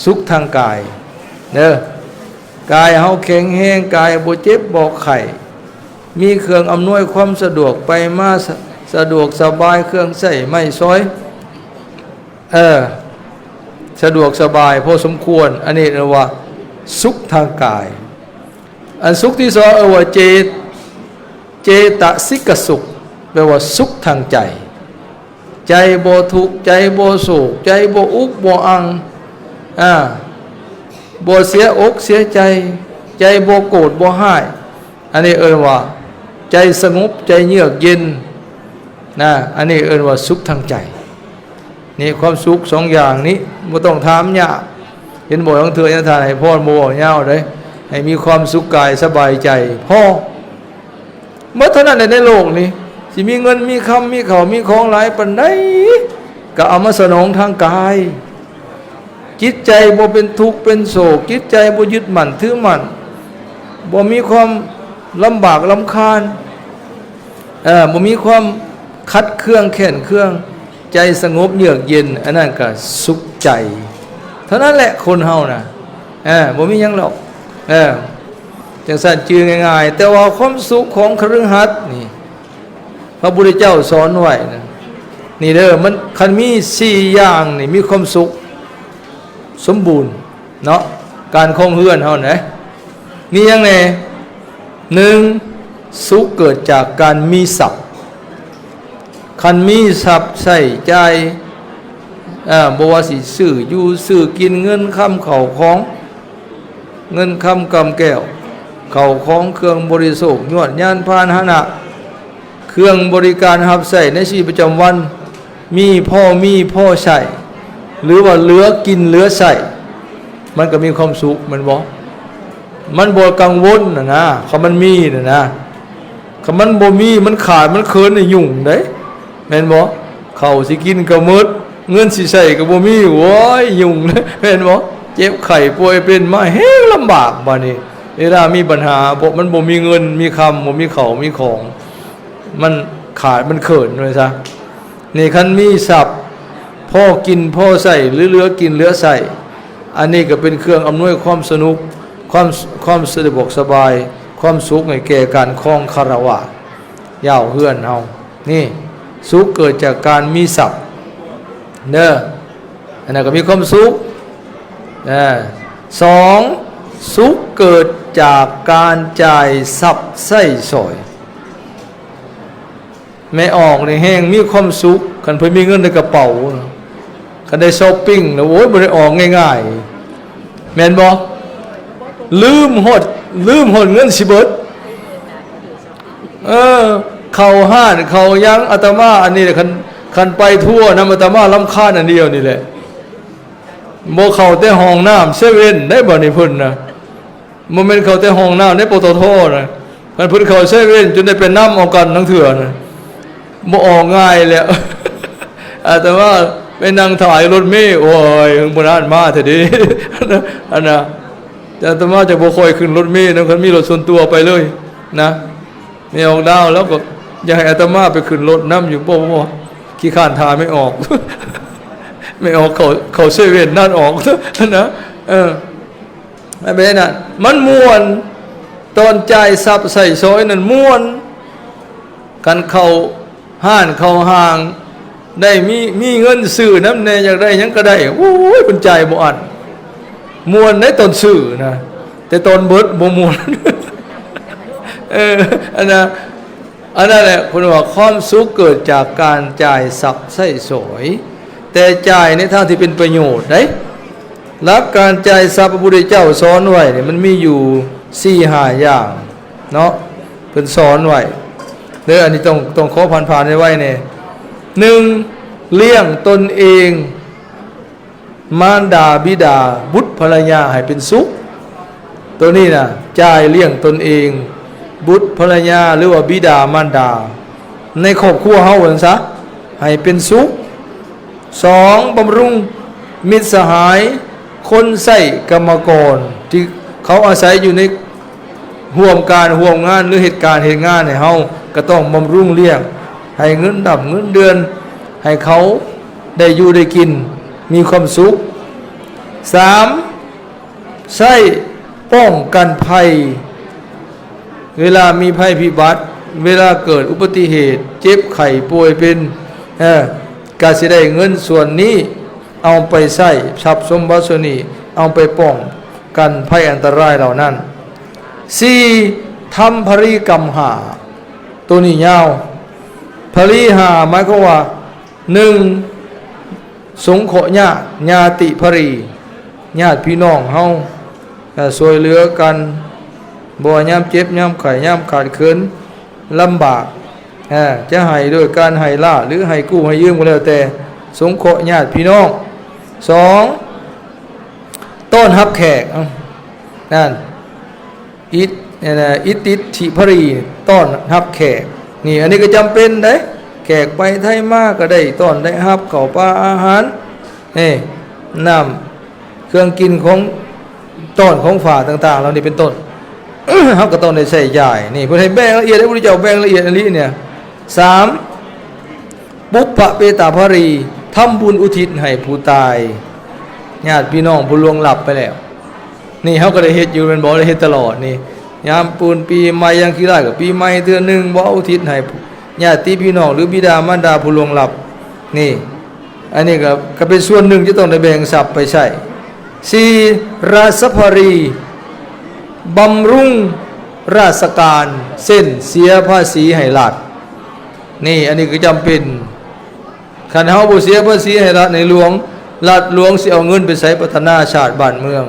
สุขทางกายเด้อกายเฮาแข็งแรงกายบ่เจ็บบ่ไข้มีเครื่องอำนวยความสะดวกไปมาสะดวกสบายเครื่องใช้ไม้ซอยสะดวกสบายพอสมควรอันนี้เรียกว่าสุขทางกายอันสุขที่สองว่าเจตสิกสุขแปลว่าสุขทางใจใจบ่ทุกข์ใจบ่โศกใจบ่อุกบ่อังบ่เสียอกเสียใจใจบ่โกรธบ่ห้ายอันนี้ว่าใจสงบใจเยือกเย็นนะอันนี้ว่าสุขทางใจนี่ความสุขสองอย่างนี้บ่ต้องถามยากเห็นบ่ต้องเถื่อยังทานให้พ่อโมยาวเลยให้มีความสุขกายสบายใจพ่อเมื่อเท่านั้นในโลกนี้สิมีเงินมีคำมีเขามีของหลายปานใดก็เอามาสนองทางกายจิตใจบ่เป็นทุกข์เป็นโศกจิตใจบ่ยึดมั่นถือมั่นบ่มีความลำบากลำคาญบ่มีความคัดเครื่องแข็งเครื่องใจสงบเยือกเย็นอันนั้นก็สุขใจเท่านั้นแหละคนเฮาน่ะบ่มีหยังหรอกจังซั่นจื่อง่ายๆแต่ว่าความสุขของคฤหัสถ์นี่พระพุทธเจ้าสอนไว้นะนี่เด้อมันคันมี4อย่างนี่มีความสุขสมบูรณ์เนาะการคงเฮือนเฮานะมีหยังแน่1สุขเกิดจากการมีทรัพย์คันมีทรัพย์ใช้จ่ายบ่ว่าสิซื้ออยู่ซื้อกินเงินคำเข้าของเงินคำกำแก้วเข้าของเครื่องบริโภคยวดยานพาหนะเครื่องบริการรับใช้ในชีวิตประจำวันมีพ่อใช้หรือว่าเหลือกินเหลือใช้มันก็มีความสุขมันบ่กังวลนะคำมันมีนะคำมันบ่มีมันขาดมันเคินยุ่งเด้แม่นบ่ข้าวสิกินก็หมดเงินสิใช้ก็บ่มีโว้ยยุ่งเลยแม่นบ่เจ็บไข้ป่วยเป็นมาเฮ้ลำบากบัดนี้เวลามีปัญหามันบ่มีเงินมีคำบ่มีข้าวมีของมันขาดมันเขินเลยซะนี่คันมีทรัพย์พ่อกินพ่อใส่หรือเหลือกินเหลือใส่อันนี้ก็เป็นเครื่องอำนวยความสนุกความสะดวกสบายความสุขให้แก่การครองคฤหัสถ์ยาวเฮือนเฮานี่สุขเกิดจากการมีทรัพย์อันนั้นก็มีความสุข2สุขเกิดจากการจ่ายทรัพย์ใช้สอยไม่ออกในแห้งมีความสุขคันเพิ่นมีเงินในกระเป๋าคันได้ช้อปปิ้งแล้วโอ้ยบ่ได้ออกง่ายๆแม่นบ่ลืมหดเงินสิเบิดเข้าห้านเข้ายังอาตมาอันนี้แหละคันไปทั่วนำอาตมารำคาญอันเดียวนี่แหละบ่เข้าแต่ห้องน้ำเซเว่นได้บ่นี่เพิ่นนะบ่แม่นเข้าแต่ห้องน้ำในปตทนะเพิ่นเข้าเซเว่นจนได้เป็นน้ำเอากันทั้งเถื่อนะบ่ออกง่ายแล้วแต่ว่าไปนั่งถ่ายรถเมล์โอ้ยเพิ่นบ่นานมาเถิดดิอันน่ะแต่อาตมาจะบ่ค่อยขึ้นรถเมล์นำคันมีรถส่วนตัวไปเลยนะไม่ออกดาวแล้วก็อยากให้อาตมาไปขึ้นรถน้ำอยู่บ่ขี้ข้านทาไม่ออกไม่ออกเขาเซเว่นนั่นออกนะไม่เป็นนั่นมันม่วนตอนจ่ายทรัพย์ใส่ซอยนั่นม่วนกันเข้าห้านเข้าห้างได้มีเงินซื้อน้ำแน่อยากได้หยังก็ได้โอ้ยเป็นใจบ่อันม่วนในตอนซื้อนะแต่ตอนเบิดบ่ม่วนอันนั้นแหละคนว่าความสุขเกิดจากการจ่ายทรัพย์ใช้สอยแต่จ่ายในทางที่เป็นประโยชน์ได้หลักการจ่ายทรัพย์พระพุทธเจ้าสอนไว้เนี่ยมันมีอยู่ 4-5 อย่างเนาะเพิ่นสอนไว้เด้ออันนี้ต้องขอผ่านๆไว้เนี่ย1เลี้ยงตนเองมารดาบิดาบุตรภรรยาให้เป็นสุขตัวนี้นะจ่ายเลี้ยงตนเองบุตรภรรยาหรือว่าบิดามารดาในครอบครัวเฮาว่าซะให้เป็นสุข2บำรุงมิตรสหายคนใช้กรรมกรที่เขาอาศัยอยู่ในห่วงการห่วงงานหรือเหตุงานให้เฮาก็ต้องบำรุงเลี้ยงให้เงินเงินเดือนให้เขาได้อยู่ได้กินมีความสุข 3ใช้ป้องกันภัยเวลามีภัยพิบัติเวลาเกิดอุบัติเหตุเจ็บไข้ป่วยเป็นก็สิได้เงินส่วนนี้เอาไปใช้ทรัพย์สมบัติส่วนนี้เอาไปป้องกันภัยอันตรายเหล่านั้น4ทำภริกรรมหาตัวนี้ยาวภริหาหมายความว่า1สงเคราะห์ญาติภริญาติพี่น้องเฮาช่วยเหลือกันบ่ยามเจ็บยามไข้ยามขาดเขินลำบากจะให้ด้วยการให้ล่าหรือให้กู้ให้ยืมก็แล้วแต่สงเคราะห์ญาติพี่น้อง2ต้อนรับแขกนั่นอิติธิภรีต้อนรับแขกนี่อันนี้ก็จำเป็นเด้แขกไปไทยมาก็ได้ต้อนได้รับข้าวปลาอาหารนี่น้ำเครื่องกินของต้อนของฝากต่างๆเหล่านี้เป็นต้น เฮาก็ต้องได้ใช้จ่ายนี่เพิ่นให้แบ่งละเอียดให้พระเจ้าแบ่งละเอียดอันนี้เนี่ย3ปุพพเปตาภรีทำบุญอุทิศให้ผู้ตายญาติพี่น้องผู้ล่วงลับไปแล้วนี่เฮาก็ได้เฮ็ดอยู่เป็นบ่ได้เฮ็ดตลอดนี่ยามปูนปีใหม่ยังขี้ร้ายก็ปีใหม่เทื่อนึงบ่อุทิศให้ญาติพี่น้องหรือบิดามารดาผู้ล่วงลับนี่อันนี้ก็เป็นส่วนหนึ่งที่ต้องได้แบ่งทรัพย์ไปใช้4ราชภรีบำรุงราชการเส้นเสียภาษีให้รัฐนี่อันนี้ก็จำเป็นคันเฮาบ่เสียภาษีให้รัฐในหลวงรัฐหลวงสิเอาเงินไปใช้พัฒนาชาติบ้านเมือง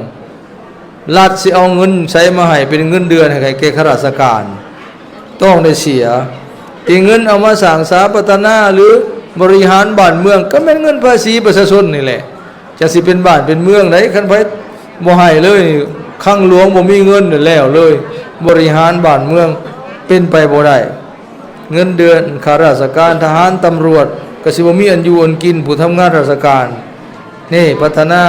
รัฐสิเอาเงินใช้มาให้เป็นเงินเดือนให้แก่ข้าราชการต้องได้เสียอีกเงินเอามาสร้างสาพัฒนาหรือบริหารบ้านเมืองก็เป็นเงินภาษีประชาชนนี่แหละจะสิเป็นบ้านเป็นเมืองไหนคันไผบ่ให้เลยข้างหลวงบ่มีเงินแล้วเลยบริหารบ้านเมืองเป็นไปบ่ได้เงินเดือนข้าราชการทหารตำรวจก็สิบ่มีอันอยู่อันกินผู้ทำงานราชการนี่พัฒนา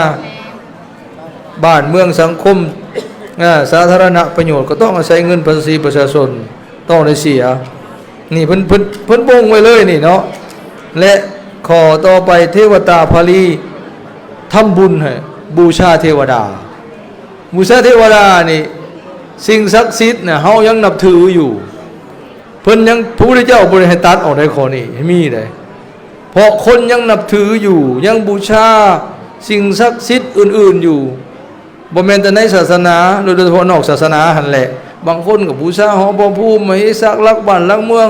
บ้านเมืองสังคมสาธารณประโยชน์ก็ต้องอาศัยเงินภาษีประชาชนต้องได้เสียนี่เพิ่นบ่งไว้เลยนี่เนาะและขอต่อไปเทวตาภรีทำบุญให้บูชาเทวดาบูชาเทวดานี่สิ่งศักดิ์สิทธิ์เนี่ยเฮายังนับถืออยู่เพิ่นยังพระพุทธเจ้าบ่ได้ให้ตัดออกได้ข้อนี้มีได้เพราะคนยังนับถืออยู่ยังบูชาสิ่งศักดิ์สิทธิ์อื่นๆอยู่บ่แม่นแต่ในศาสนาโดยเฉพาะนอกศาสนาหั่นแหละบางคนก็บูชาหอพระภูมิมหิสักรักบ้านรักเมือง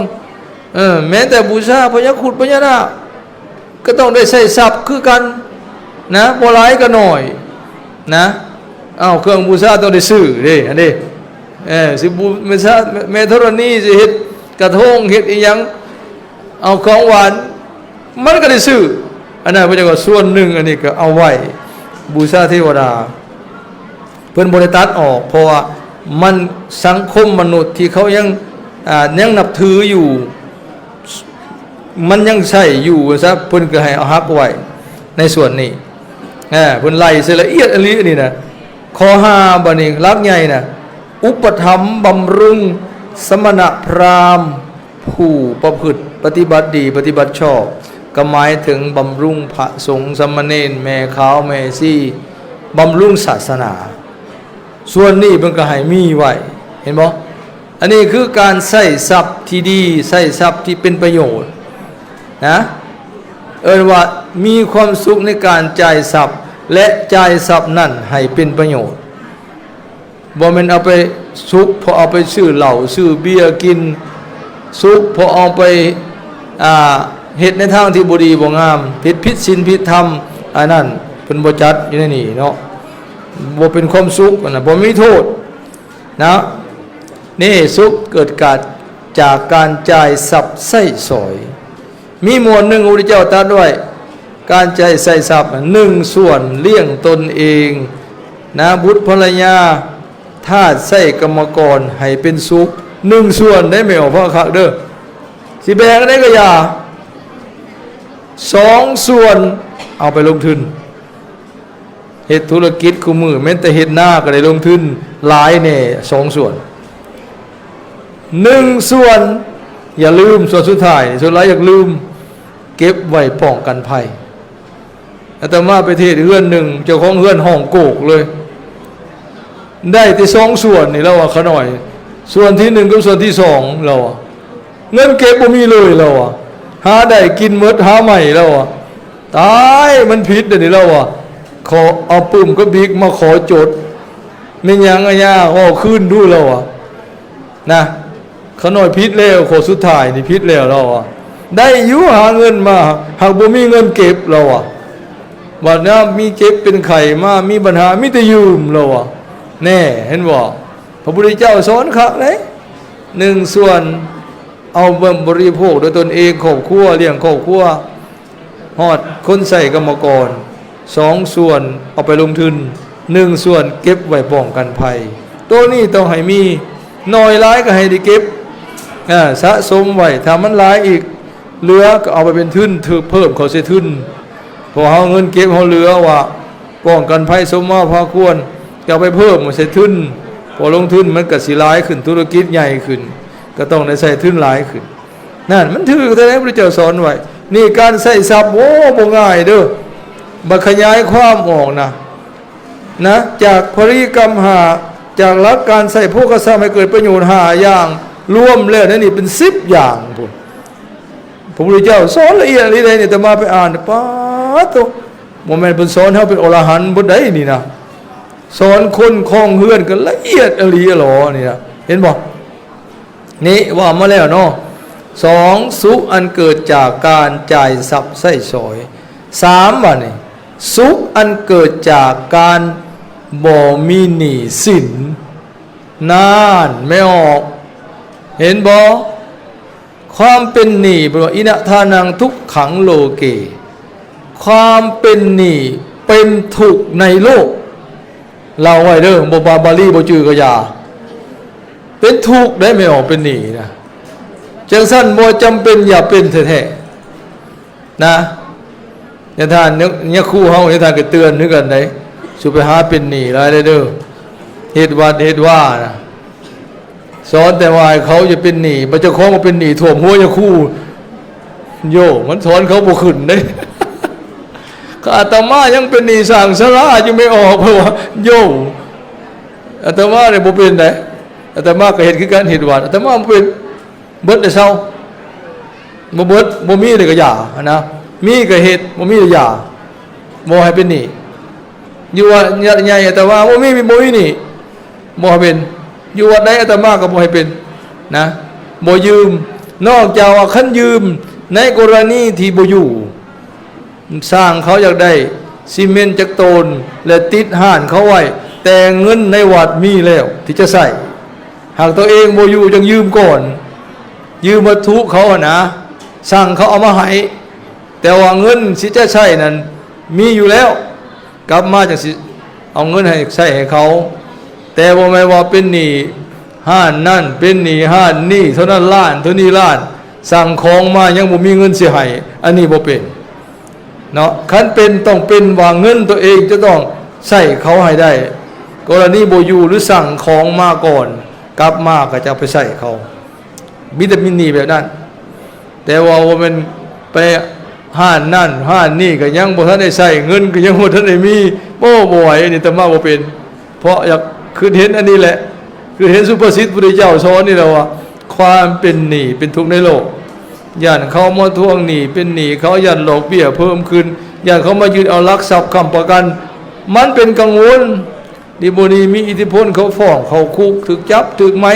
แม้แต่บูชาพญาครุฑพญานาคก็ต้องได้ใช้ทรัพย์คือกันนะบ่หลายก็น้อยนะเครื่องบูชาต้องได้ซื้อเด้อันนี้สิบูชาแม่ธรณีสิเฮ็ดกระทงเฮ็ดอีหยังเอาของหวานมันก็ได้ซื้ออันนั้นเพิ่นก็ส่วนหนึ่งอันนี้ก็เอาไว้บูชาเทวดาเพิ่นบ่ได้ตัดออกเพราะว่ามันสังคมมนุษย์ที่เขายังนับถืออยู่มันยังใช้อยู่ซะเพิ่นก็ให้เอาฮับไว้ในส่วนนี้เพิ่นไล่เสียละเอียดอันนี้นี่นะข้อ5บัดนี้หลักใหญ่น่ะอุปถัมภ์บำรุงสมณพราหมณ์ผู้ประพฤติปฏิบัติดีปฏิบัติชอบก็หมายถึงบำรุงพระสงฆ์สามเณรแม่ขาวแม่ชีบำรุงศาสนาส่วนนี้เพิ่นก็ให้มีไว้เห็นบ่อันนี้คือการใช้ทรัพย์ที่ดีใช้ทรัพย์ที่เป็นประโยชน์นะว่ามีความสุขในการจ่ายทรัพย์และจ่ายทรัพย์นั่นให้เป็นประโยชน์บ่แม่นเอาไปสุขพอเอาไปซื้อเหล้าซื้อเบียร์กินสุขพอเอาไปเฮ็ดในทางที่บ่ดีบ่งามผิดศีลผิดธรรมอันนั้นเพิ่นบ่จัดอยู่ในนี้เนาะบ่เป็นความสุขนะบ่มีโทษนะนี่สุขเกิดจากการจ่ายทรัพย์ใช้สอยมีหมวดหนึ่งพระพุทธเจ้าตรัสด้วยการจ่ายใช้ทรัพย์1ส่วนเลี้ยงตนเองนะบุตรภรรยาทาสใช้กรรมกรให้เป็นสุข1ส่วนได้ไม่ออกพระคักเด้อสิแบ่งได้ก็อย่า2ส่วนเอาไปลงทุนเฮ็ดธุรกิจคู่มือแม้แต่เฮ็ดหน้าก็ได้ลงทุนหลายแน่2ส่วน1ส่วนอย่าลืมส่วนสุดท้ายส่วนหลายอย่าลืมเก็บไว้ป้องกันภัย อาตมาไปเทศเฮือนหนึ่งเจ้าของเฮือนห้องโกกเลยได้ที่2 ส่วนนี่เราว่าขน่อยส่วนที่1กับส่วนที่2เราเงินเก็บบ่มีเลยเราหาได้กินหมดหาใหม่เราตายมันผิดเดี๋ยวนี้เราขอเอาปุ่มก็บิ๊กมาขอจดไม่ยังอะย่าขึ้นดูเรานะขน่อยพิษแล้วขอสุดท้ายนี่พิษแล้วเราได้อยู่หาเงินมาหากบ่มีเงินเก็บเราบัดนี้มีเก็บเป็นไข่มามีปัญหามีแต่ยืมเราแน่เห็นบ่พระพุทธเจ้าสอนคักเลย1 ส่วนเอาบริโภคโดยตนเองครอบครัวเลี้ยงครอบครัวฮอดคนใส่กรรมกร2 ส่วนเอาไปลงทุน1 ส่วนเก็บไว้ป้องกันภัยตัวนี้ต้องให้มีน้อยหลายก็ให้ได้เก็บสะสมไว้ถ้ามันหลายอีกเหลือก็เอาไปเป็นทุนถือเพิ่มเขาเสียทุนพอเอาเงินเก็บเขาเหลือว่าป้องกันภัยสมมาพาควรจะไปเพิ่มเสียทุนพอลงทุนมันก็สิหลายขึ้นธุรกิจใหญ่ขึ้นก็ต้องได้ใส่ทุนหลายขึ้นนั่นมันถือแต่ไหนพระเจ้าสอนไว้นี่การใส่ทรัพย์โอ้บ่ง่ายเด้อบักขยายความออกนะจากพริกรรม5จากหลักการใส่พวกกษัตริย์ให้เกิดประโยชน์5อย่างรวมแล้วนี่เป็น10อย่างพุ่นพระพุทธเจ้าสอนละเอียดนี่นี่แต่มาไปอ่านป๊าดโตบ่แม่นเพิ่นสอนเฮาเป็นอรหันต์บ่ได้นี่นะสอนคนคลองเฮือนกันละเอียดอลีหรอนี่นะเห็นบ่นี่ว่ามาแล้วเนาะ2สุขอันเกิดจากการจ่ายทรัพย์ใช้สอย3ว่านี่สุขอันเกิดจากการบ่มีหนี้สินนานไม่ออกเห็นบ่ความเป็นหนี้บ่อินะทานังทุกขังโลเกความเป็นหนี้เป็นทุกข์ในโลกเราไว้เด้อบ่บาลีบ่จื้อก็อย่าเป็นทุกข์ได้ไม่ออกเป็นหนี้นะจังซั่นบ่จำเป็นอย่าเป็นแท้ๆนะเนี่ยท่านเนี่ยครูเฮาเนี่ยท่านก็เตือนนึกกันได้สุไปหาเป็นหนี้หลายเด้อเฮ็ดวัดเฮ็ดว่านะสอนแต่ว่าเขาจะเป็นหนี้บ่เจ้าของก็เป็นหนี้ท่วมหัวอย่าครูโยมันสอนเขาบ่ขึ้นเด้ก็อาตมายังเป็นหนี้สร้างศาลาอยู่ไม่ออกเพราะว่าโยอาตมาเนี่ยบ่เป็นได้อาตมาก็เฮ็ดคือการเฮ็ดวัดอาตมาบ่เป็นเบิดได้เซาบ่เบิดบ่มีเลยก็อย่านะมีก็เฮ็ดบ่มีก็อย่าบ่ให้เป็นหนี้อยู่ว่าใหญ่อาตมาบ่มีหนี้บ่ให้เป็นอยู่วัดใดอาตมาก็บ่ให้เป็นนะบ่ยืมนอกจากว่าคันยืมในกรณีที่บ่อยู่สร้างเขาอยากได้ซีเมนต์จากโตนและติดห่านเขาไว้แต่เงินในวัดมีแล้วที่จะใส่หากตัวเองบ่อยู่จังยืมก่อนยืมวัตถุเขานะสั่งเขาเอามาให้แต่ว่าเงินสิจะใช้นั้นมีอยู่แล้วกลับมาจังสิเอาเงินให้ใช้ให้เขาแต่บ่แม่นว่าเป็นหนี้ห้านนั่นเป็นหนี้ห้านนี่เท่านั้นล้านเท่านี้ล้านสั่งของมายังบ่มีเงินสิให้อันนี้บ่เป็นเนาะคันเป็นต้องเป็นว่าเงินตัวเองจะต้องใช้เขาให้ได้กรณีบ่อยู่หรือสั่งของมาก่อนกลับมาก็จะไปใช้เขามีแต่มินนี่แบบนั้นแต่ว่ามันไปห้านนั่นห้านนี่ก็ยังบ่ทันได้ใช้เงินก็ยังบ่ทันได้มีบ่ไหวนี่แต่มาบ่เป็นเพราะอยากคือเห็นอันนี้แหละคือเห็นสุภาษิตพุทธเจ้าสอนนี่แหละว่าความเป็นหนี้เป็นทุกข์ในโลกย่านเขามาทวงหนี้เป็นหนี้เขาย่านหลอกเบี้ยเพิ่มขึ้นย่านเขามายึดเอาลักทรัพย์ค้ำประกันมันเป็นกังวลดิบดีมีอิทธิพลเขาฟ้องเขาคุกถึกจับถึกไหม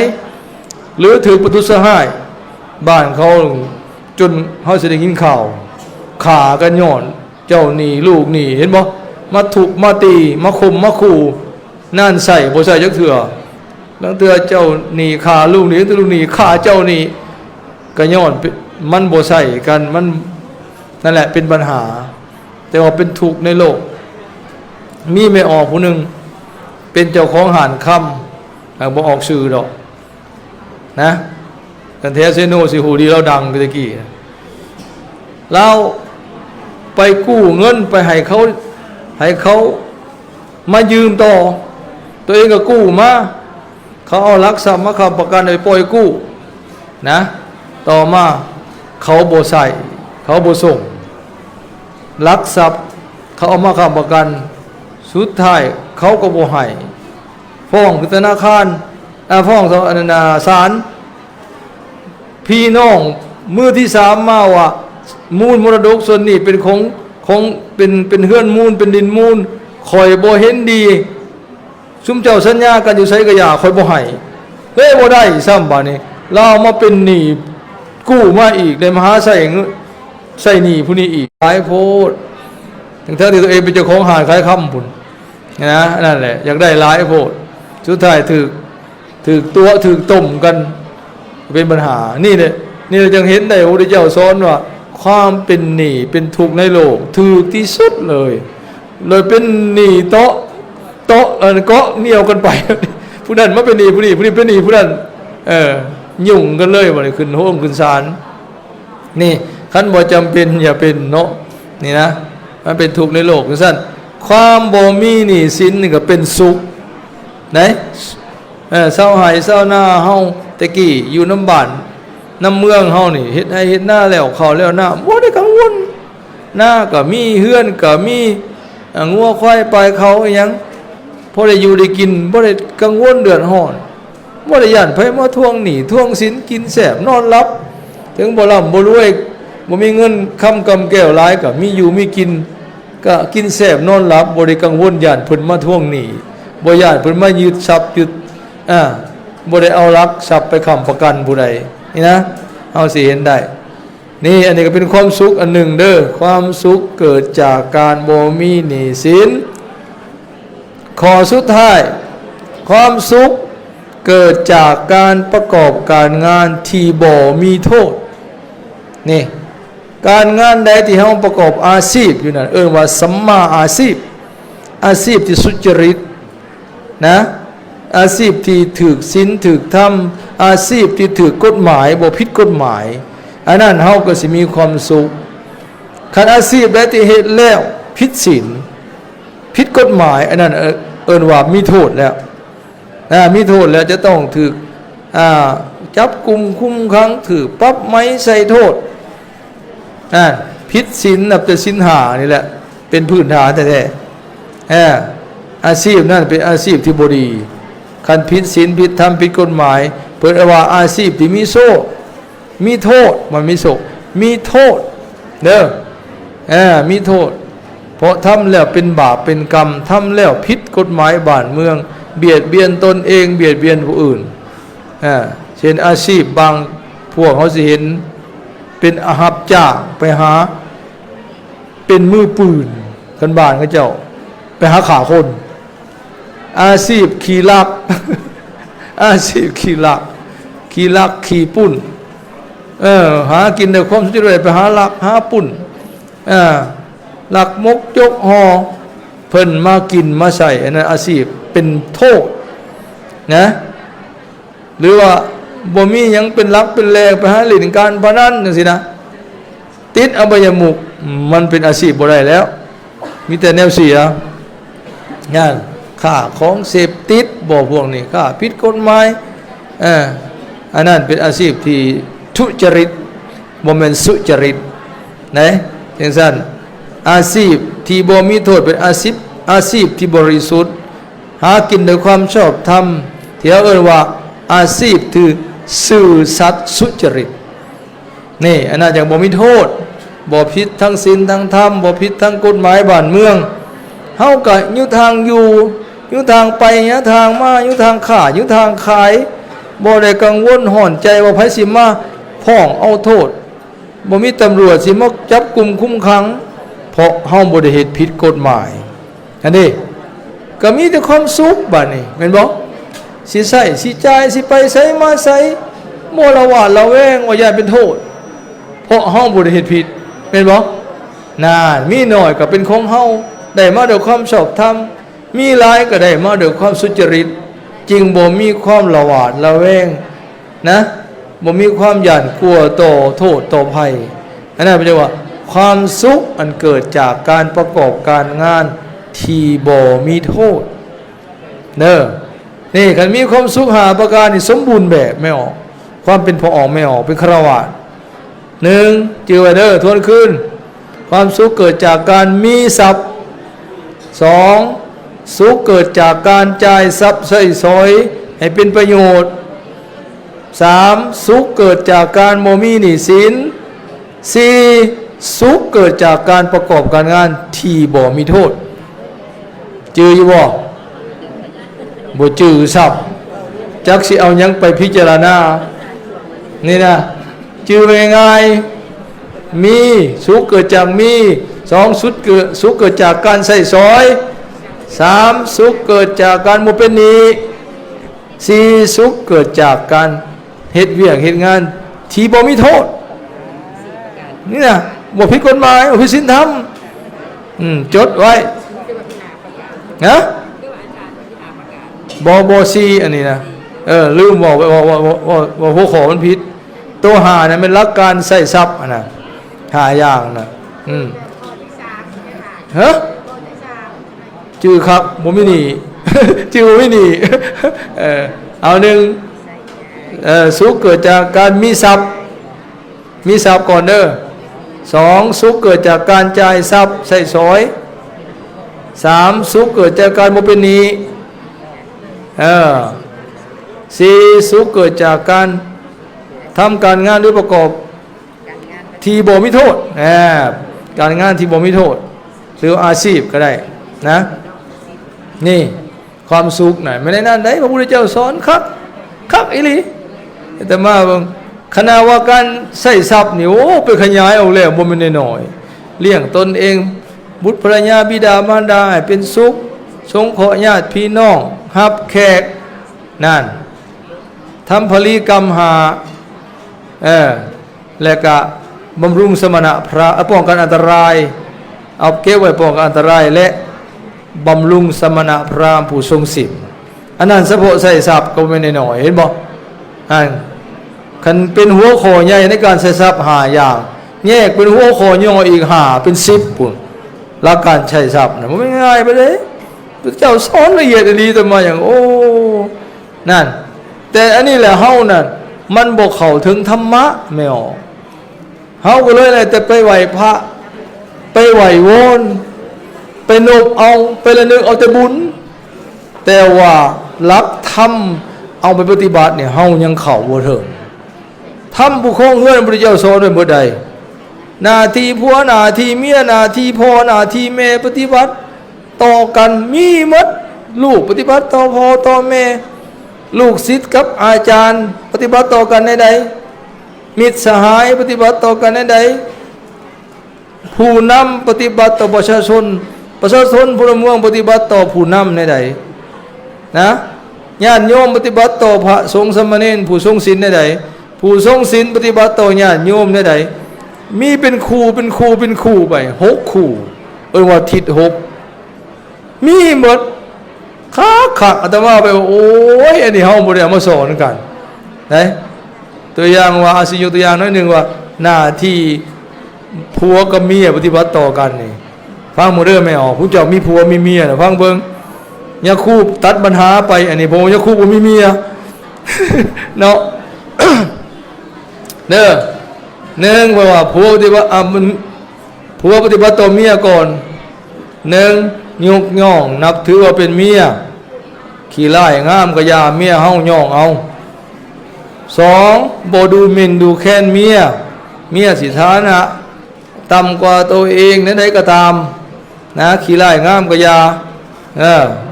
หรือถึกประทุษร้ายบ้านเขาจนเฮาสิได้ยินข่าวฆ่ากันย้อนเจ้าหนี้ลูกหนี้เห็นบ่มาทุบมาตีมาข่มมาขู่นั่นใส่บ่ใส่จักเทื่อลังเทื่อเจ้าหนี้ฆ่าลูกหนี้แต่ลูกหนี้ฆ่าเจ้าหนี้ก็ย้อนมันบ่ใส่กันมันนั่นแหละเป็นปัญหาแต่ว่าเป็นทุกข์ในโลกมีไม่ออกผู้หนึ่งเป็นเจ้าของหานค่ำบ่ออกสื่อดอกนะกันเทเซโนสิหูดีเราดังตะกี้เราไปกู้เงินไปให้เขามายืมต่อตัวเองก็กู้มาเขาเอาลักทรัพย์มาค้ำประกันไปปล่อยกู้นะต่อมาเขาบ่ใส่เขาบ่ส่งลักทรัพย์ เขาเอามาค้ำประกันสุดท้ายเขาก็บ่ให้ฟ้องธนาคารฟ้องศาลพี่น้องมือที่สามมาว่ามูลมรดกส่วนนี้เป็นของเป็นเฮือนมูลเป็นดินมูลคอยบ่เห็นดีซุมเจ้าสัญญากันอยู่ไสก็อย่าคอยบ่ให้เฮ้ยบ่ได้ซ้ำบาดนี้เรามาเป็นหนี้กู้มาอีกได้มาหาใส่หนี้ผู้นี้อีกหลายโพดทั้งที่ตัวเองเป็นเจ้าของห้างขายค่ำพุ่นนะนั่นแหละอยากได้หลายโพดสุดท้ายถูกตัวถูกต้มกันเป็นปัญหานี่เนี่ยนี่เราจึงเห็นได้พระพุทธเจ้าสอนว่าความเป็นหนี้เป็นทุกข์ในโลกถูกที่สุดเลยเป็นหนี้โต๊ะเกาะเหนี่ยวกันไปผู้นั้นมาเป็นหนี้ผู้นี้เป็นหนี้ผู้นั้นยุ่งกันเลยวันนี้ขึ้นโห้องขึ้นศาลนี่คันบ่จำเป็นอย่าเป็นเนาะนี่นะมันเป็นทุกข์ในโลกสั้นความบ่มีหนี้สินนี่ก็เป็นสุขไหนเศร้าหายเศร้าหน้าเฮาตะกี้อยู่น้ำบ้านน้ำเมืองเฮานี่เฮ็ดให้เฮ็ดหน้าแล้วเข้าแล้วหน้าบ่ได้กังวลหน้าก็มีเฮือนก็มีงัวควายไปเขาอีหยังพอได้อยู่ได้กินบ่ได้กังวลเดือดร้อนบ่ได้ย่านไผมาทวงหนี้ทวงสินกินแซ่บนอนหลับถึงบ่ร่ำบ่รวยบ่มีเงินค้ำกำแก้วหลายก็มีอยู่มีกินก็กินแซ่บนอนหลับบ่ได้กังวลย่านเพิ่นมาทวงหนี้บ่ย่านเพิ่นมายึดทรัพย์ยึดบ่ได้เอารักทรัพย์ไปค้ำประกันผู้ใดนี่นะเอาสิเห็นได้นี่อันนี้ก็เป็นความสุขอันหนึ่งเด้อความสุขเกิดจากการบ่มีหนี้สินข้อสุดท้ายความสุขเกิดจากการประกอบการงานที่บ่มีโทษนี่การงานใดที่เฮาประกอบอาชีพอยู่นั่นว่าสัมมาอาชีพที่สุจริตนะอาชีพที่ถูกศีลถูกธรรมอาชีพที่ถูกกฎหมายบ่ผิดกฎหมายอันนั้นเฮาก็สิมีความสุขคันอาชีพใดที่เฮ็ดแล้วผิดศีลผิดกฎหมายอันนั้นว่ามีโทษแล้วมีโทษแล้วจะต้องถูกจับกุมคุมขังถูกปรับไม้ใส่โทษผิดศีลนับแต่ศีล5นี่แหละเป็นพื้นฐานแท้ๆอาชีพนั่นเป็นอาชีพที่บ่ดีคันผิดศีลผิดธรรมผิดกฎหมายเพิ่นว่าอาชีพที่มีโซ่มีโทษมันมีโซ่มีโทษเด้อมีโทษเพราะทำแล้วเป็นบาปเป็นกรรมทำแล้วผิดกฎหมายบ้านเมืองเบียดเบียนตนเองเบียดเบียนผู้อื่นเช่นอาชีพบางพวกเขาสิเห็นเป็นอาหับจ้างไปหาเป็นมือปืนกันบ้านเขาเจ้าไปหาขาคนอาชีพขี่ลักอาชีพขี่ลักขี่ปุ้นหากินในความสุจริตไปหาลักหาปุ้นลักมกยกหอเพิ่นมากินมาใส่อันนั้นอาชีพเป็นโทษนะหรือว่าบ่มีหยังเป็นลักเป็นแรงไปหาเล่นการพนันจังซี่นะติดอบายมุขมันเป็นอาชีพบ่ได้แล้วมีแต่แนวเสียงานค่าของเสพติดบ่พวกนี้ค่าผิดกฎหมายอันนั้นเป็นอาชีพที่ทุจริตบ่แม่นสุจริตนะจังซั่นอาชีพที่บ่มีโทษเป็นอาชีพที่บริสุทธิ์หากินด้วยความชอบธรรมที่เรียกว่าอาชีพที่ซื่อสัตย์สุจริตนี่อันนั้นอย่างบ่มีโทษบ่ผิดทั้งศีลทั้งธรรมบ่ผิดทั้งกฎหมายบ้านเมืองเฮาก็อยู่ทางอยู่ทางไปอยู่ทางมาอยู่ทางค้าอยู่ทางขายบ่ได้กังวลห่อนใจว่าไผสิมาพ้องเอาโทษบ่มีตำรวจสิมาจับกุมคุ้มขังเพราะเฮาบ่ได้เฮ็ดผิดกฎหมายอันนี้ก็มีแต่ความสุขบัดนี้แม่นบ่สิใช้สิจ่ายสิไปไสมาไสบ่ละหวาดละแวงว่าอย่าเป็นโทษเพราะเฮาบ่ได้เฮ็ดผิดแม่นบ่น่ามีน้อยก็เป็นของเฮาได้มาด้วยความชอบธรรมมีหลายก็ได้มาด้วยความสุจริตจึงบ่มีความละหวาดละแวงนะบ่มีความหยั่นกลัวต่อโทษต่อภัยอันนั้นแปลว่าความสุขอันเกิดจากการประกอบการงานที่บ่มีโทษนี่คันมีความสุข5ประการนี่สมบูรณ์แบบไม่ออกความเป็นพอออกไม่ออกเป็นฆราวาส1จือไว้เด้อทวนคืนความสุขเกิดจากการมีทรัพย์ 2. สุขเกิดจากการจ่ายทรัพย์ใช้สอยให้เป็นประโยชน์ 3. สุขเกิดจากการโมมีหนี้สิน 4. สุขเกิดจากการประกอบการงานที่บ่มีโทษจืออยู่บ่จือซับจักสิเอายังไปพิจารณานี่นะจือง่ายๆมีสุขเกิดจากมี 2. สุขเกิดจากการใช้สอย 3. สุขเกิดจากการบ่เป็นหนี้ 4. สุขเกิดจากการเฮ็ดเวียกเฮ็ดงานที่บ่มีโทษนี่นะบ่ผิดกฎหมายบ่ผิดศีลธรรมจดไว้นะบ่ซีอันนี้นะลืมบอกว่าหัวข้อมันผิดตัวหาเนี่ยเป็นหลักการใช้ทรัพย์อันน่ะ5อย่างน่ะฮะชื่อครับบ่มีหนี้ ชื่อบ่มีหนี้ เอาหนึ่งสุขเกิดจากการมีทรัพย์ก่อนเด้อ 2. สุขเกิดจากการจ่ายทรัพย์ใช้สอย 3. สุขเกิดจากการบ่เป็นหนี้4. สุขเกิดจากการทำการงานหรือประกอบที่บ่มีโทษการงานที่บ่มีโทษหรืออาชีพก็ได้นะนี่ความสุขไม่ได้นั่นได้พระพุทธเจ้าสอนครับอีหลีแต่มาขณะว่าการใช้ทรัพย์นี่โอ้ไปขยายเอาแล้วบ่แม่นน้อยเลี้ยงตนเองบุตรภรรยาบิดามารดาให้เป็นสุขสงเคราะห์ญาติพี่น้องรับแขกนั่นทำพลีกรรมหาและก็บำรุงสมณะพระป้องกันอันตรายเอาเก็บไว้ป้องกันอันตรายและบำรุงสมณะพราหมณ์ผู้ทรงศีลอันนั้นเฉพาะใช้ทรัพย์ก็ไม่น้อยเห็นบ่คันเป็นหัวข้อใหญ่ในการใช้ทรัพย์5อย่างแยกเป็นหัวข้อย่ออีก5เป็น10ปุ่นหลักการใช้ทรัพย์น่ะมันไม่ง่ายไปเลยพระเจ้าสอนละเอียดดีแต่มาอย่างโอ้นั่นแต่อันนี้แหละเฮานั่นมันบ่เข้าถึงธรรมะไม่ออกเฮาก็เลยอะไรแต่ไปไหว้พระไปไหว้โวนไปนบเอาไประนึกเอาแต่บุญแต่ว่าหลักธรรมเอาไปปฏิบัติเนี่ยเฮายังเข้าบ่ถึงธรรมผู้ครองเรือนพระเจ้าสอนไว้บ่ใดหน้าที่ผัวหน้าที่เมียหน้าที่พ่อหน้าที่แม่ปฏิบัติต่อกันมีหมดลูกปฏิบัติต่อพ่อต่อแม่ลูกศิษย์กับอาจารย์ปฏิบัติต่อกันในใดมิตรสหายปฏิบัติต่อกันในใดผู้นำปฏิบัติต่อประชาชนพลเมืองปฏิบัติต่อผู้นำในใดนะญาติโยมปฏิบัติต่อพระสงฆ์สามเณรผู้ทรงศีลในใดผู้ทรงศีลปฏิบัติต่อญาติโยมในใดมีเป็นครูไป6คู่ว่าทิศ6มีหมดคักอาตมาไปโอ้ยอันนี้เฮาบ่ได้เอามาสอนกันนะตัวอย่างว่าอาสิยกตัวอย่างน้อยนึงว่าหน้าที่ผัวกับเมียปฏิบัติต่อกันนี่ฟังบ่เด้อไม่ออกผู้เจ้ามีผัวมีเมียน่ะฟังเบิ่งยาคูบตัดปัญหาไปอันนี้บ่ยาคูบบ่มีเมียเนาะ เด้อ1ว่าผัวปฏิบัติผัวปฏิบัติต่อเมียก่อน1ยกย่องนับถือว่าเป็นเมียขี้ร้ายงามก็อย่าเมียเฮาย่องเอา2บ่ดูหมิ่นดูแค้นเมียสิฐานะต่ำกว่าตัวเองนั้นใดก็ตามนะขี้ร้ายงามก็อย่า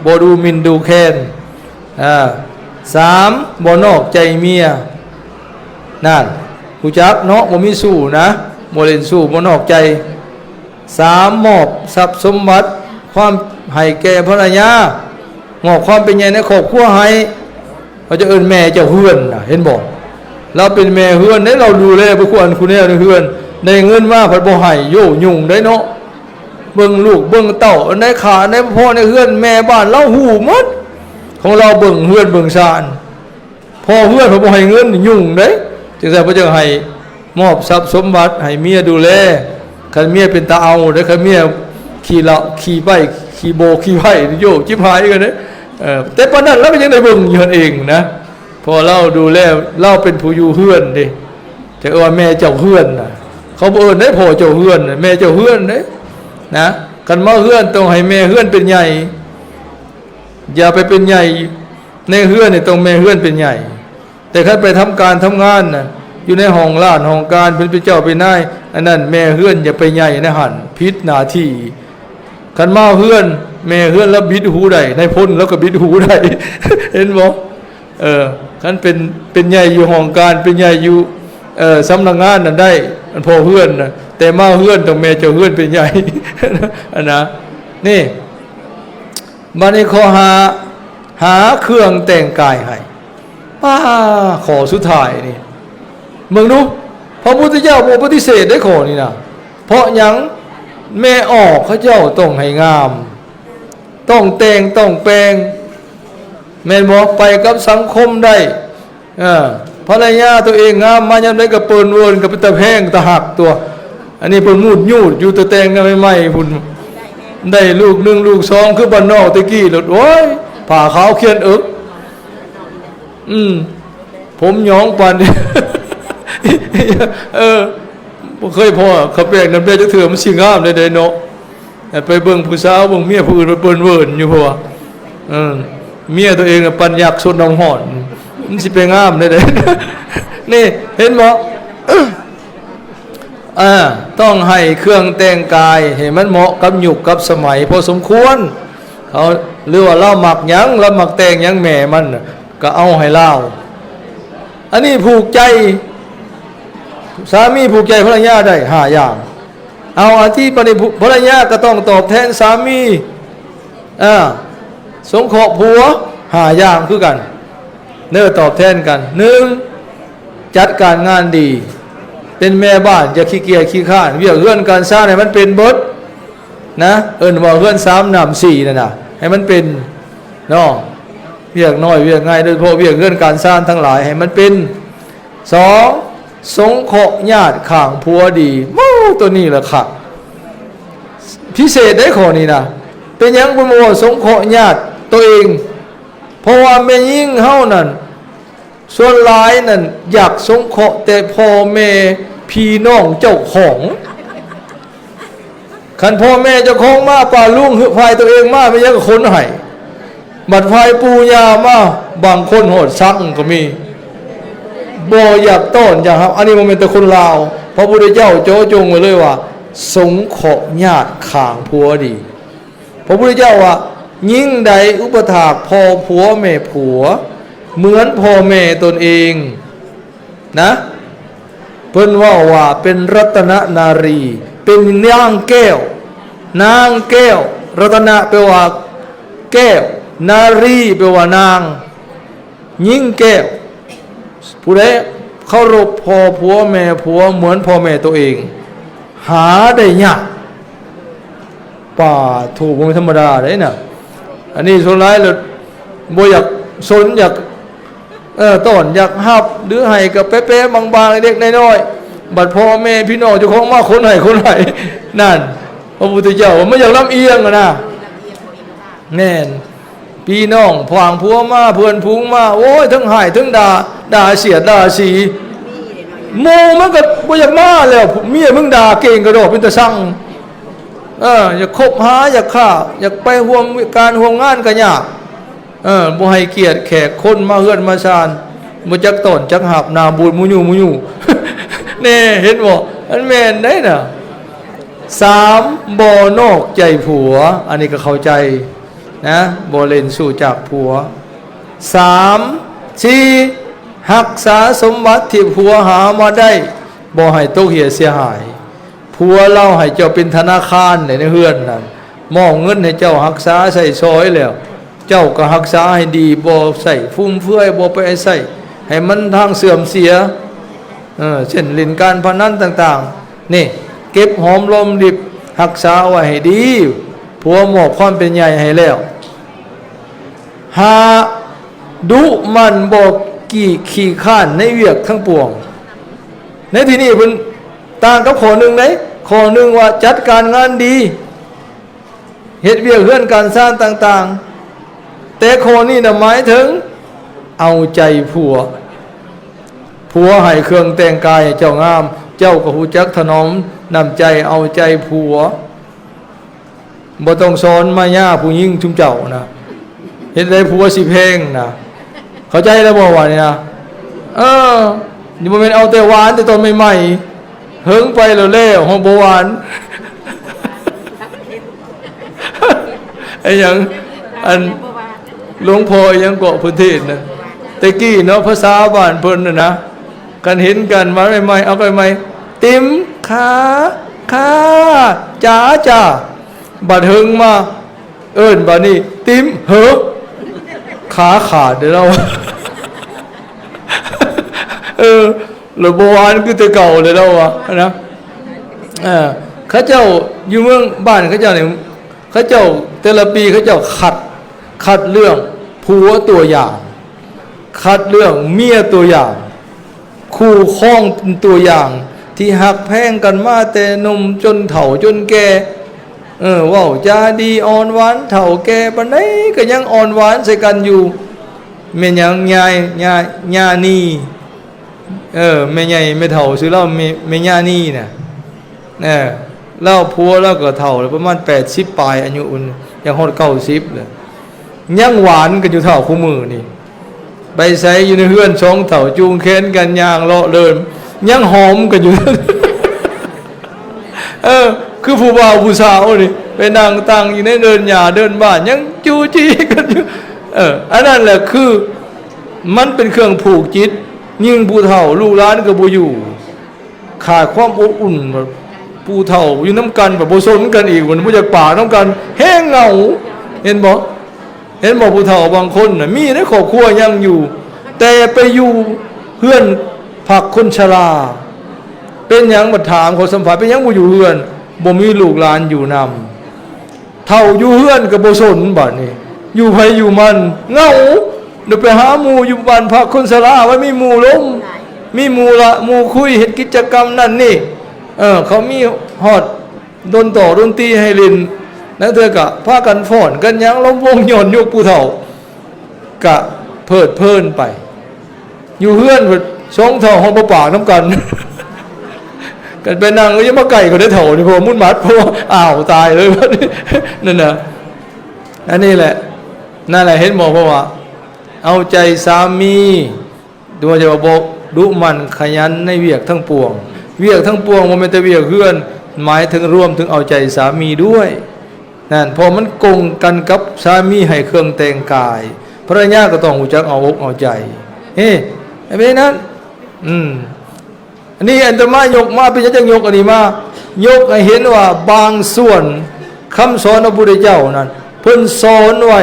บ่ดูหมิ่นดูแค้น3บ่นอกใจเมียนั่นรู้จักเนาะบ่มีสู้นะบ่เล่นสู้บ่นอกใจ3มอบทรัพย์สมบัติความให้แก่ภรรยามอบความเป็นใหญ่ในครอบครัวให้เขาจะเอิ้นแม่เจ้าเฮือนน่ะเห็นบ่เราเป็นแม่เฮือนได้เราดูแลผู้คนคุณแน่ในเฮือนได้เงินมาเพิ่นบ่ให้โยยุ่งได้เนาะเบิ่งลูกเบิ่งเต้าอันใดขาอันใดพ่อในเฮือนแม่บ้านเราฮู้หมดของเราเบิ่งเฮือนเบิ่งชานพ่อเฮือนเพิ่นบ่ให้เงินยุ่งเด้จึงได้เพิ่นจะให้มอบทรัพย์สมบัติให้เมียดูแลคันเมียเป็นตาเอาเด้คันเมียขี่เหล้าขี่ใบขี่โบขี่ไผ่โยกจิบหายกันเนี่ยแต่ปานนั้นเราก็ยังได้เบิ่งอยู่เองนะพอเราดูแลเราเป็นผู้อยู่เฮือนดิจะว่าแม่เจ้าเฮือนน่ะเขาบ่เอิ้นได้พ่อเจ้าเฮือนแม่เจ้าเฮือนเด้นะ กันมาเฮือนต้องให้แม่เฮือนเป็นใหญ่อย่าไปเป็นใหญ่ในเฮือนนี่ต้องแม่เฮือนเป็นใหญ่แต่คันไปทำการทำงานน่ะอยู่ในห้องล้านห้องการเป็นเจ้าเป็นนายอันนั้นแม่เฮือนอย่าไปใหญ่นะหั่นผิดหน้าที่คันมาเฮือนแม่เฮือนแล้วบิดหูได้ในพ้นแล้วก็บิดหูได้ เห็นบ่คันเป็นใหญ่อยู่ห้องการเป็นใหญ่อยู่สำนักงานนั่นได้อันพอเฮือนน่ะแต่มาเฮือนต้องแม่เจ้าเฮือนเป็นใหญ่ อันนะนี่มาในข้อหาเครื่องแต่งกายให้ขอสุดท้ายนี่เมืองดูพระพุทธเจ้าบ่ปฏิเสธได้ขอนี่นะเพราะหยังแม่ออกเขาเจ้าต้องให้งามต้องแต่งต้องแปลงแม่นบ่ไปกับสังคมได้ภรรยาตัวเองงามมายามใดก็เปิ้นเวินกับตะแพงตะหักตัวอันนี้เพิ่นมูดยูดอยู่ตะแต่งกันใหม่ๆพุ่นได้ลูก1ลูก2คือบ้านนอกตะกี้โลดโอ้ยผ้าขาวเขียนอึกผมหยองปานนี้ บ่เคยพอเขาแปลงน้ำได้จักเทื่อมันสิงามได้เนาะไปเบิ่งผู้สาวเบิ่งเมียผู้อื่นเปิ้นเวิร์นอยู่พอเมียตัวเองปัญญักสดน้ำฮ้อนมันสิไปงามได้ นี่เห็นบ่ ต้องให้เครื่องแต่งกายให้มันเหมาะกับยุคกับสมัยพอสมควรเขาหรือว่าเราหมักหยังเราหมักแต่งหยังแม่มันก็เอาให้เล่าอันนี้ผูกใจสามีผูกใจภรรยาได้5อย่างเอาอันที่ภรรยาก็ต้องตอบแทนสามีสงเคราะห์ผัว5อย่างคือกันเนื้อตอบแทนกัน1จัดการงานดีเป็นแม่บ้านอย่าขี้เกียจขี้ข้านเวียกเฮือนการสร้างให้มันเป็นเบิดนะว่าเฮือน3น้ำ4นั่นน่ะให้มันเป็นเนาะเวียกน้อยเวียกง่ายโดยเฉพาะเวียกเฮือนการสร้างทั้งหลายให้มันเป็น2สงเคราะห์ญาติข้างผัวดีตัวนี้แหละค่ะพิเศษได้ข้อนี้นะเป็นหยังบ่ว่าสงเคราะห์ญาติตัวเองเพราะว่าแม่ยิ่งเฮานั่นส่วนหลายนั่นอยากสงเคราะห์แต่พ่อแม่พี่น้องเจ้าของคันพ่อแม่เจ้าของมาป่าลุงฝ่ายตัวเองมาไม่ยังคนให้บัดฝ่ายปู่ย่ามาบางคนโหดซักก็มีบ่อยากต้อนอยากครับอันนี้มันเป็นแต่คนลาวพระพุทธเจ้าโจจงไว้เลยว่าสงเคราะห์ญาติข้างผัวดีพระพุทธเจ้าว่ายิ่งใดอุปถากพ่อผัวแม่ผัวเหมือนพ่อแม่ตนเองนะเพิ่นว่าเป็นรัตนนารีเป็นนางแก้วนางแก้วรัตนะแปลว่าแก้วนารีแปลว่านางยิ่งแก้วผู้ใดเคารพพ่อผัวแม่ผัวเหมือนพ่อแม่ตัวเองหาได้ยากป่าถูกบ่ธรรมดาเด้น่ะอันนี้ส่วนหลายเลยบ่อยากสนอยากต้อนอยากหับหรือให้กับเป๊ะๆบางๆเล็กน้อยๆบัดพ่อแม่พี่น้องเจ้าของมาคนให้นั่นพระพุทธเจ้าไม่อยากลำเอียงนะแน่นพี่น้องพวางผัวมาเพื่อนพุงมาโอ้ยทั้งให้ทั้งด่าเสียดด่าสีโมมันก็บ่อยากมาแล้วเมียมึงด่าเก่งกระโดดเป็นตะสั่งอยากคบหาอยากฆ่าอยากไปห่วงการห่วงงานก็ยากบ่ให้เกียรติแขกคนมาเฮือนมาชานบ่จักต้นจักหับนาบูดมุยูแน่เห็นบ่อันแม่นได้น่ะ3บ่นอกใจผัวอันนี้ก็เข้าใจนะบ่เล่นสู่จากผัว3 4รักษาสมบัติที่ผัวหามาได้บ่ให้ตกเหี่ยเสียหายผัวเล่าให้เจ้าเป็นธนาคารในเฮือนนั่นมอบเงินให้เจ้ารักษาใส่ซอยแล้วเจ้าก็รักษาให้ดีบ่ใส่ฟุ่มเฟือยบ่ไปใส่ให้มันทางเสื่อมเสียเช่นเล่นการพนันต่างๆนี่เก็บหอมรอมริบรักษาไว้ให้ดีผัวมอบความเป็นใหญ่ให้แล้วหาดุมันบ่ขี้ข้านในเวียกทั้งปวงในที่นี้เพิ่นต่างกับข้อหนึ่งไหนข้อหนึ่งว่าจัดการงานดีเฮ็ดเวียกเฮือนการสร้างต่างๆแต่ข้อนี้น่ะหมายถึงเอาใจผัวให้เครื่องแต่งกายเจ้างามเจ้าก็ฮู้จักถนอมน้ำใจเอาใจผัว บ่ต้องสอนมาย่าผู้หญิงชุมเจ้านะเฮ็ดได้ผัวสิเพลงนะเข้าใจแล้วบ่ว่าเนี่ยนี่บ่แม่นเอาแต่หวานแต่ตอนใหม่ๆเฮิงไปแล้วๆฮอบ่หวานไอ้หยังอันหลวงพ่อยังเกาะพื้นที่นะตะกี้เนาะภาษาบ้านเพิ่นน่ะนะกันเห็นกันมาใหม่ๆเอาไปใหม่ติ๋มขาจ๋าบัดเฮิงมาเอิ้นบัดนี้ติ๋มเหอะขาขาดเด้อเราแล้วบ่หวานคือแต่เก่าเลยเราอ่ะนะเขาเจ้าอยู่เมืองบ้านเขาเจ้าเนี่ยเขาเจ้าแต่ละปีเขาเจ้าคัดเรื่องผัวตัวอย่างคัดเรื่องเมียตัวอย่างคู่ครองตัวอย่างที่หักแพงกันมาแต่หนุ่มจนเฒ่าจนแก่ว้าวจาดีอ่อนหวานเฒ่าแก่ปานใดก็ยังอ่อนหวานใส่กันอยู่แม่นยังยานี่แม่ใหญ่แม่เฒ่าซื้อเหล้าแม่ย่านี่น่ะเหล้าผัวแล้วก็เฒ่าประมาณ80ปลายอายุอุ่นยังฮอด90เลยยังหวานกันอยู่เท่าคู่มือนี่ไปใส่อยู่ในเฮือน2เท่าจูงแขนกันย่างเลาะเดินยังหอมกันอยู่ คือผู้บ่าวผู้สาวนี่ไปนั่งตั้งอยู่ในเดินหญ้าเดินบ้านยังจูจี้กันอยู่อันนั้นแหละคือมันเป็นเครื่องผูกจิตยิ่งผู้เฒ่าลูกหลานก็บ่อยู่ขาดความอบอุ่นผู้เฒ่าอยู่น้ำกันแบบบ่สนกันอีกมันบ่อยากป่าน้ำกันแห้งเหงาเห็นบ่ผู้เฒ่าบางคนน่ะมีในครอบครัวยังอยู่แต่ไปอยู่เฮือนผักคนชราเป็นหยังบ่ถามเขาสัมภาษณ์เป็นหยังบ่อยู่เฮือนบ่มีลูกหลานอยู่นำเฒ่าอยู่เฮือนก็บ่สนบัดนี้อยู่ไผอยู่มันเหงาเดี๋ยวไปหาหมู่อยู่บ้านผักคนชราไว้มีหมู่ล้มมีหมู่ละหมู่คุยเฮ็ดกิจกรรมนั่นนี่เขามีฮอดดนตรีให้เล่นแล้วเธอก็พากันฟ้อนกันยังล้มวงโยนยกผู้เฒ่ากะเพิดเพลินไปอยู่เฮือน2เฒ่าห้องบ่ปากน้ำกันกันไปนั่งก็ยังมาไก่ก็ได้เฒ่านี่พอมุดมัดพออ้าวตายเลยนั่นน่ะอันนี้แหละนั่นแหละเห็นบ่เพราะว่าเอาใจสามีดูว่าจะบอกดุมันขยันในเวียกทั้งปวงเวียกทั้งปวงบ่แม่นแต่เวียกเฮือนหมายถึงรวมถึงเอาใจสามีด้วยนั่นพอมันกงกันกับสามีให้เครื่องแต่งกายภรรยาก็ต้องรู้จักเอาอกเอาใจไอ้เบนั้นอันนี้อันตรายกมาเป็นจังยกอันนี้มายกให้เห็นว่าบางส่วนคำสอนของพระพุทธเจ้านั้นเพิ่นสอนไว้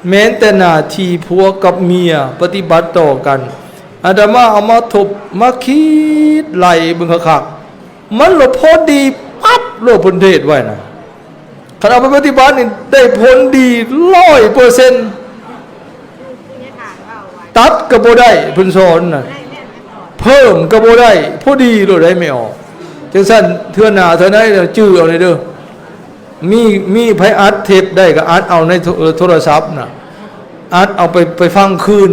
แม้แต่หน้าที่ผัวกับเมียปฏิบัติต่อกันอาตมาเอามาทบมาคิดไหลเบิ่งคักๆมันละพอดีปั๊บโลกเพิ่นเทศไว้นะถ้าเอาไปปฏิบัตินี่ได้ผลดี 100% ตัดก็บ่ได้เพิ่นสอนน่ะเพิ่มก็บ่ได้พอดีโลดได้ไม่ออกจังซั่นเทื่อหน้าเท่านั้นจื้อเอาเลยเด้อมีไผอัดเทปได้ก็อัดเอาในโทรศัพท์น่ะอัดเอาไปฟังคืน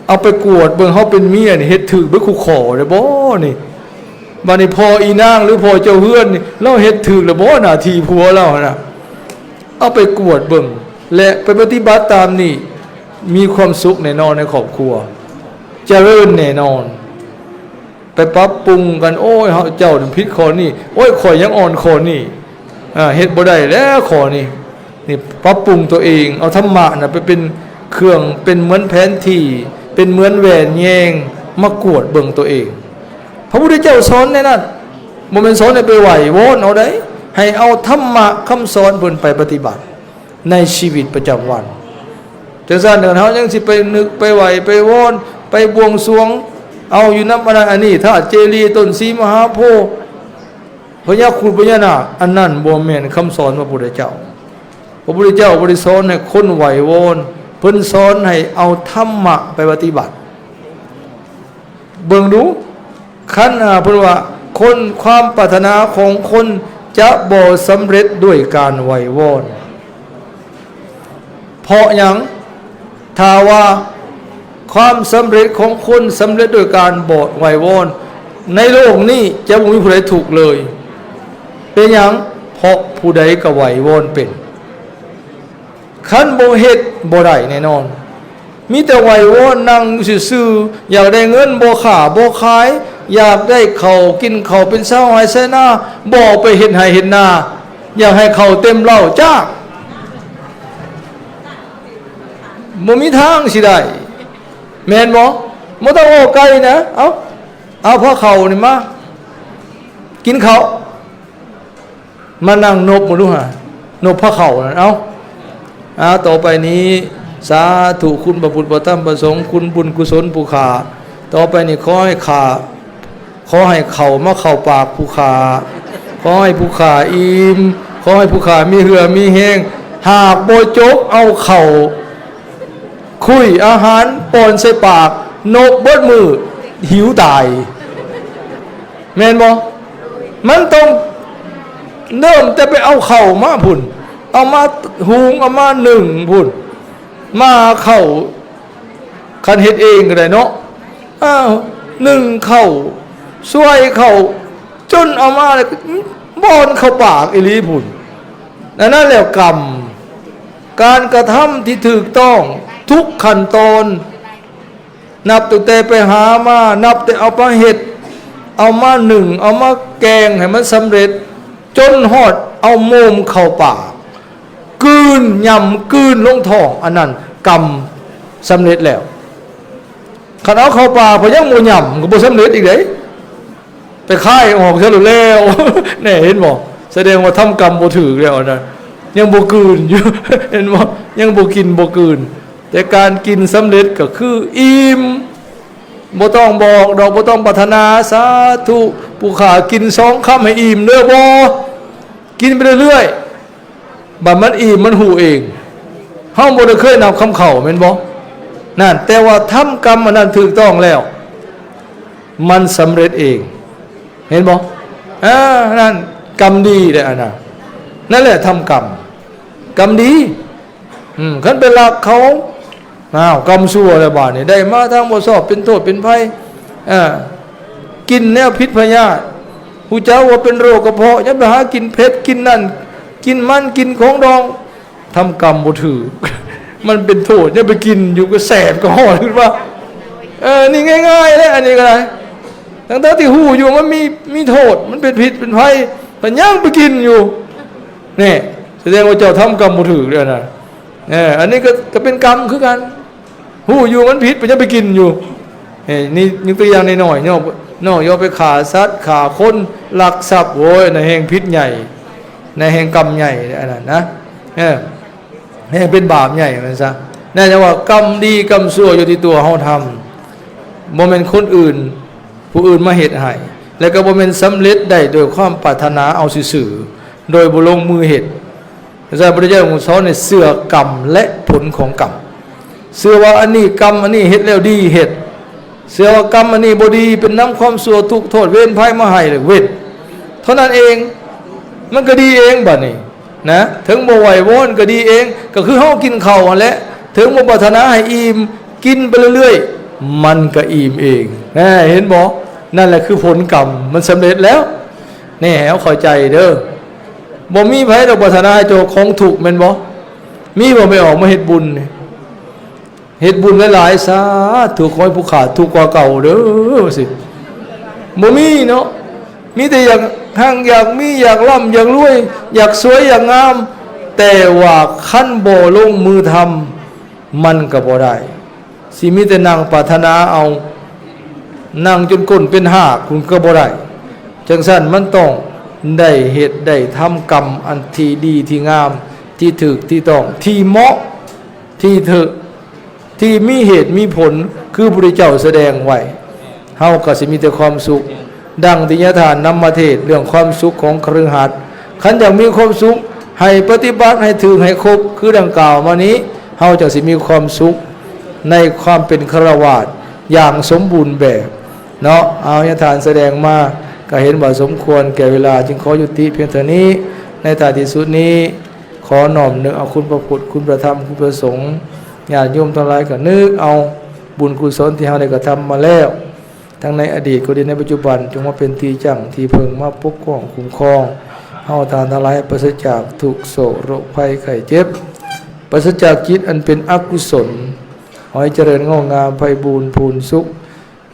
เอาไปกวดเบิ่งเฮาเป็นเมียนี่เฮ็ดถูกบ่คู่ขอได้บ่นี่บัดนี้พออีนางหรือพอเจ้าเฮือนนี่เราเฮ็ดถูกแล้วบ่หน้าที่ผัวเราน่ะเอาไปกวดเบิ่งและไปปฏิบัติตามนี่มีความสุขแน่นอนในครอบครัวเจริญแน่นอนไปปรับปรุงกันโอ้ยเจ้าผิดข้อนี้โอ้ยข่อยยังอ่อนข้อนี้เฮ็ดบ่ได้แล้วข้อนี้นี่ปรับปรุงตัวเองเอาธรรมะน่ะไปเป็นเครื่องเป็นเหมือนแผนที่เป็นเหมือนแหวนแยงมากวดเบิ่งตัวเองพระพุทธเจ้าสอนในนั้นบ่แม่นสอนให้ไปไหว้วอนเอาได้ให้เอาธรรมะคำสอนเพิ่นไปปฏิบัติในชีวิตประจำวันจังซั่นเฮายังสิไปนึกไปไหว้ไปวอนไปบวงสรวงเอาอยู่นำอันนี้ถ้าเจรีย์ต้นศรีมหาโพธิ์พญาครุฑพญานาคอันนั้นบ่แม่นคำสอนพระพุทธเจ้าพระพุทธเจ้าบ่ได้สอนให้คนไหว้วอนเพิ่นสอนให้เอาธรรมะไปปฏิบัติเบิ่งดูคันเพิ่นว่าคนความปรารถนาของคนจะบ่สำเร็จด้วยการไหว้วอนเพราะหยังถ้าว่าความสำเร็จของคนสำเร็จด้วยการบ่ไหว้วอนในโลกนี้จะบ่มีผู้ใดถูกเลยเป็นหยัง เพราะผู้ใดก็ไหววอนเป็นคันบ่เฮ็ดบ่ได้แน่นอนมีแต่ไหววอนนั่งซื่อๆอยากได้เงินบ่ขาบ่ขายอยากได้ข้าวกินข้าวเป็นเช้าให้ใส่หน้าบ่ไปเฮ็ดให้เฮ็ดนาอยากให้ข้าวเต็มเหล้าจ้าบ่มีทางสิได้แม่นบ่บ่ต้องโอ้ไกลนะเอาพอข้าวนี่มากินข้าวมานั่งนบบ่รู้หานบพระข้าวนั่นเอาต่อไปนี้สาธุคุณพระพุทธพระธรรมพระสงฆ์คุณบุญกุศลผู้ขาต่อไปนี้ขอให้เข่ามาเข้าปากผู้ขาขอให้ผู้ขาอิ่มขอให้ผู้ขามีเหือมีแห้งหากโบจกเอาเข่าคุยอาหารปนใส่ปากนกเบิดมือหิวตายแม่นบ่มันต้องเริ่มแต่ไปเอาเข่ามาพุ่นเอามาหุงเอามาหนึ่งพุ่นมาเข่าคันเฮ็ดเองก็ได้เนาะหนึ่งเข่าช่วยเข่าจนเอามาเลยบอนเข้าปากอีหลีพุ่นนั่นแหละกรรมการกระทำที่ถูกต้องทุกขั้นตอนนับตั้งแต่ไปหามานับแต่เอามาเฮ็ดเอามาหนึ่งเอามาแกงให้มันสำเร็จจนฮอดเอาโมมเข้าปากกืนยำกืนลงท้องอันนั้นกรรมสำเร็จแล้วขันเอาเข้าปากพอยังโมยำก็บ่สำเร็จอีกเลยไปค่ายออกซะแล้วเนี่ยเห็นบ่แสดงว่าทำกรรมบ่ถือแล้วนะยังบ่กืนอยู่เห็นบ่ยังบ่กินบ่กืนแต่การกินสำเร็จก็คืออิ่มบ่ต้องบอกดอกบ่ต้องปรารถนาสาธุผู้ขากิน2 คำให้อิ่มเด้อบ่กินไปเรื่อยๆบัดมันอิ่มมันหูเองเฮาบ่ได้เคยนับคำเข้าแม่นบ่นั่นแต่ว่าทำกรรมอันนั้นถูกต้องแล้วมันสำเร็จเองเห็นบ่นั่นกรรมดีเด้ออันน่ะนั่นแหละทำกรรมดีคันเป็นหลักเขากรรมชั่วอะไรบาดนี่ได้มาทางบ่ชอบเป็นโทษเป็นภัยกินแนวพิษพยาธิผู้เจ้าว่าเป็นโรคกระเพาะอย่าไปหากินเผ็ดกินนั่นกินมันกินของดองทำกรรมบ่ถือมันเป็นโทษอย่าไปกินอยู่ก็แสบก็ห่อขึ้นว่านี่ง่ายๆเลยอันนี้ก็ได้ตั้งแต่ที่หูอยู่มันมีโทษมันเป็นพิษเป็นภัยแต่ยังไปกินอยู่นี่แสดงว่าเจ้าทำกรรมบ่ถือเลยนะอันนี้ก็เป็นกรรมคือกันหูอยู่มันผิดไปยังไปกินอยู่นี่ยกตัวอย่างหน่อยๆเนาะย่อไปฆ่าสัตว์ฆ่าคนลักทรัพย์โว้ยในแห่งพิษใหญ่ในแห่งกรรมใหญ่อันนั้นนะให้เป็นบาปใหญ่มันซะนั่นจะว่ากรรมดีกรรมชั่วอยู่ที่ตัวเฮาทำบ่แม่นคนอื่นผู้อื่นมาเฮ็ดให้แล้วก็บ่แม่นสำเร็จได้โดยความปรารถนาเอาซื่อๆโดยบ่ลงมือเฮ็ดพระพุทธเจ้าสอนในเสื่อกรรมและผลของกรรมเสื่อว่าอันนี้กรรมอันนี้เฮ็ดแล้วดีเฮ็ดเสื่อว่ากรรมอันนี้บ่ดีเป็นน้ำความชั่วทุกข์โทษเวรภัยมาให้เลยเวทเท่านั้นเองมันก็ดีเองบัดนี้นะถึงบ่ไหววอนก็ดีเองก็คือเฮากินข้าวนั่นแหละถึงบ่ปรารถนาให้อิ่มกินไปเรื่อยๆมันก็อิ่มเองเห็นบ่นั่นแหละคือผลกรรมมันสำเร็จแล้วนี่ให้เข้าใจเด้อบ่มีไผดอกปรารถนาให้เจ้าของถูกแม่นบ่มีบ่ไม่ออกมาเฮ็ดบุญเฮ็ดบุญหลายๆซะถูกขอให้ผู้ขาดทุกข์กว่าเก่าเด้อสิบ่มีเนาะมีแต่อยากหั่งอยากมีอยากร่ำอยากรวยอยากสวยอยากงามแต่ว่าคันบ่ลงมือทำมันก็บ่ได้สิมีแต่นั่งปรารถนาเอานั่งจนก้นเป็นหากคุณก็บ่ได้จังซั่นมันต้องได้เหตุได้ทำกรรมอันที่ดีที่งามที่ถูกที่ต้องที่เหมาะที่ถูกที่มีเหตุมีผลคือพระพุทธเจ้าแสดงไว้เฮาก็สิมีแต่ความสุขดังที่ญาตินำมาเทศเรื่องความสุขของคฤหัสถ์คันอยากมีความสุขให้ปฏิบัติให้ถึงให้ครบคือดังกล่าวมานี้เฮาจะสิมีความสุขในความเป็นฆราวาสอย่างสมบูรณ์แบบเนาะเอาญาติแสดงมาก็เห็นว่าสมควรแก่เวลาจึงขอยุติเพียงเท่านี้ในท้ายที่สุดนี้ขอน้อมนึกเอาคุณพระพุทธคุณพระธรรมคุณพระสงฆ์ญาติโยมทั้งหลายก็นึกเอาบุญกุศลที่เฮาได้กระทำมาแล้วทั้งในอดีตก็ดีในปัจจุบันจงมาเป็นที่จังที่เพิ่งมาปกป้องคุ้มครอง เฮาทานทั้งหลายปราศจากทุกโศกโรคภัยไข้เจ็บปราศจากจิตอันเป็นอกุศลขอให้เจริญงอกงามไพบูรย์พูนสุข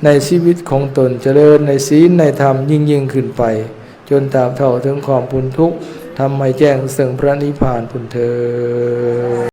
ในชีวิตของตนเจริญในศีลในธรรมยิ่งขึ้นไปจนตราบเท่าถึงความพ้นทุกข์ทำให้แจ้งซึ่งพระนิพพานพุนเถิด